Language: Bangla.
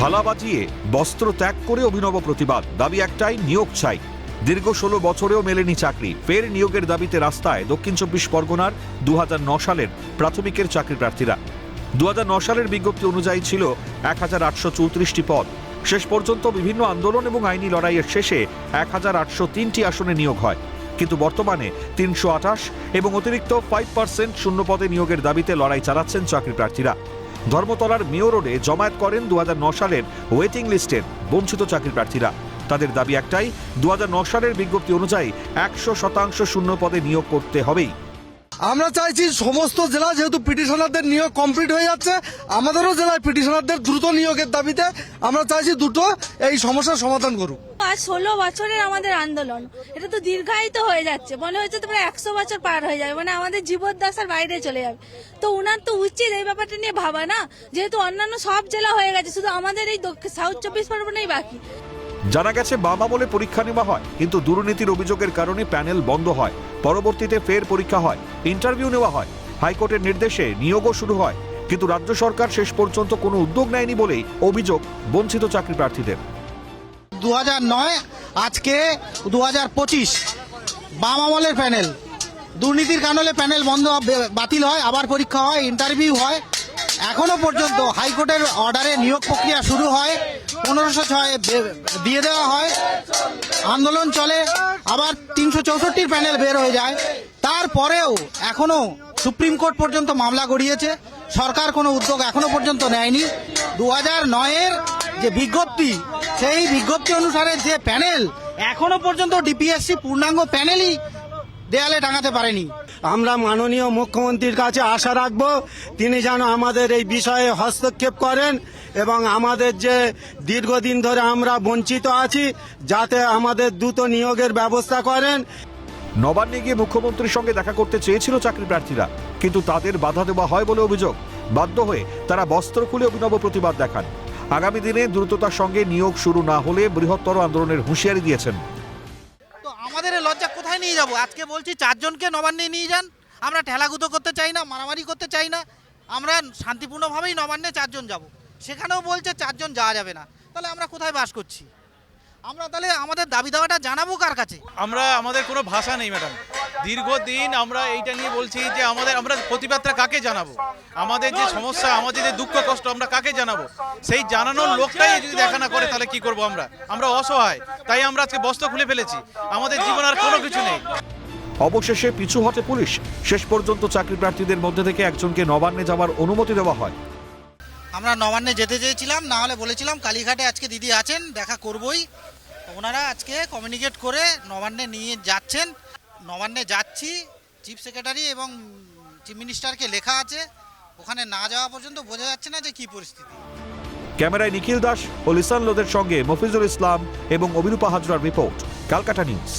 থালা বাজিয়ে বস্ত্র ত্যাগ করে অভিনব প্রতিবাদ। দাবি একটাই, নিয়োগ চাই। দীর্ঘ 16 বছরেও মেলেনি চাকরি। ফের নিয়োগের দাবিতে রাস্তায় দক্ষিণ 24 পরগনার 2009 সালের প্রাথমিকের চাকরি প্রার্থীরা। 2009 সালের বিজ্ঞপ্তি অনুযায়ী ছিল 1834টি পদ। শেষ পর্যন্ত বিভিন্ন আন্দোলন এবং আইনি লড়াইয়ের শেষে 1803টি আসনে নিয়োগ হয়। কিন্তু বর্তমানে 328 এবং অতিরিক্ত 5% শূন্য পদে নিয়োগের দাবিতে লড়াই চালাচ্ছেন চাকরি প্রার্থীরা। ধর্মতলার মেয়ো রোডে জমায়েত করেন 2009 সালের ওয়েটিং লিস্টের বঞ্চিত চাকরি প্রার্থীরা। তাদের দাবি একটাই, 2009 সালের বিজ্ঞপ্তি অনুযায়ী 100% শূন্য পদে নিয়োগ করতে হবেই। আমরা চাইছি সমস্ত জেলা, যেহেতু পিটিশনারদের নিয়োগ কমপ্লিট হয়ে যাচ্ছে, আমাদেরও জেলায় পিটিশনারদের দ্রুত নিয়োগের দাবিতে আমরা চাইছি দুটো এই সমস্যার সমাধান করুক। আজ 16 বছরের আমাদের আন্দোলন, এটা তো দীর্ঘায়িত হয়ে যাচ্ছে। মনে হচ্ছে তো প্রায় 100 বছর পার হয়ে যাবে, মানে আমাদের জীবদ্দশার বাইরে চলে যাবে। তো উনার তো উচিত এই ব্যাপারটা নিয়ে ভাবা না, যেহেতু অন্যান্য সব জেলা হয়ে গেছে, শুধু আমাদের এই সাউথ 24 পরগনাই বাকি। জানা গেছে বাবা বলে পরীক্ষা নেওয়া হয়, কিন্তু দুর্নীতির অভিযোগের কারণে প্যানেল বন্ধ হয়। পরবর্তীতে ফের পরীক্ষা হয়, ইন্টারভিউ নেওয়া হয়, হাইকোর্টের নির্দেশে নিয়োগও শুরু হয়। কিন্তু রাজ্য সরকার শেষ পর্যন্ত কোনো উদ্যোগ নেয়নি বলেই অভিযোগ বঞ্চিত চাকরি প্রার্থীদের। 2009 আজকে 2025 বাম আমলের প্যানেল, দুর্নীতির কারণে প্যানেল বন্ধ, বাতিল হয়, আবার পরীক্ষা হয়, ইন্টারভিউ হয়। এখনো পর্যন্ত হাইকোর্টের অর্ডারে নিয়োগ প্রক্রিয়া শুরু হয়, 1506 দিয়ে দেওয়া হয়, আন্দোলন চলে, আবার 364 প্যানেল বের হয়ে যায়। তারপরেও এখনো সুপ্রিম কোর্ট পর্যন্ত মামলা গড়িয়েছে, সরকার কোনো উদ্যোগ এখনো পর্যন্ত নেয়নি। 2009-এর যে বিজ্ঞপ্তি, সেই বিজ্ঞপ্তি অনুসারে যে প্যানেল, এখনো পর্যন্ত ডিপিএসসি পূর্ণাঙ্গ প্যানেলই দেয়ালে টাঙাতে পারেনি। আমরা মাননীয় মুখ্যমন্ত্রীর কাছে আশা রাখব, তিনি যেন আমাদের এই বিষয়ে হস্তক্ষেপ করেন এবং আমাদের যে দীর্ঘদিন ধরে আমরা বঞ্চিত আছি, যাতে আমাদের দ্রুত নিয়োগের ব্যবস্থা করেন। নবান্নে গিয়ে মুখ্যমন্ত্রীর সঙ্গে দেখা করতে চেয়েছিল চাকরি প্রার্থীরা, কিন্তু তাদের বাধা দেওয়া হয় বলে অভিযোগ। বাধ্য হয়ে তারা বস্ত্র খুলে অভিনব প্রতিবাদ দেখান। আগামী দিনে দ্রুততার সঙ্গে নিয়োগ শুরু না হলে বৃহত্তর আন্দোলনের হুঁশিয়ারি দিয়েছেন। তো আমাদের লজ্জা কোথায় নিয়ে যাব? আজকে বলছি 4 জনকে নবান্নে নিয়ে যান। আমরা ঠেলাগুতো করতে চাই না, মারামারি করতে চাই না, আমরা শান্তিপূর্ণভাবেই নবান্নে 4 জন যাব। সেখানেও বলছে 4 জন যাওয়া যাবে না। তাহলে আমরা কোথায় বাস করছি? আমরা তাহলে আমাদের দাবি দাওয়াটা জানাবো কার কাছে? আমাদের কোনো ভাষা নেই ম্যাডাম। দীর্ঘদিন আমরা এইটা নিয়ে বলছি যে আমরা প্রতিবাদটা কাকে জানাবো? আমাদের যে সমস্যা, আমাদের যে দুঃখ কষ্ট, আমরা কাকে জানাবো? সেই জানানোর লোকটাই যদি দেখা না করে তাহলে কি করব? আমরা অসহায়, তাই আমরা আজকে বস্ত্র খুলে ফেলেছি। আমাদের জীবন আর কোনো কিছু নেই। অবশেষে পিছু হটে পুলিশ। শেষ পর্যন্ত চাকরি প্রার্থীদের মধ্যে থেকে একজনকে নবান্নে যাওয়ার অনুমতি দেওয়া হয়। আমরা নবান্নে যেতে চেয়েছিলাম, না হলে বলেছিলাম কালীঘাটে আজকে দিদি আছেন, দেখা করবই। ওনারা আজকে কমিউনিকেট করে নবান্নে নিয়ে যাচ্ছেন। নবান্নে যাচ্ছি, চিফ সেক্রেটারি এবং চিফ মিনিস্টারকে লেখা আছে। ওখানে না যাওয়া পর্যন্ত বোঝা যাচ্ছে না যে কি পরিস্থিতি। ক্যামেরায় নিখিল দাস ও লিসান লোদের সঙ্গে মফিজুল ইসলাম এবং অভিরূপা হাজরার রিপোর্ট, ক্যালকাটা নিউজ।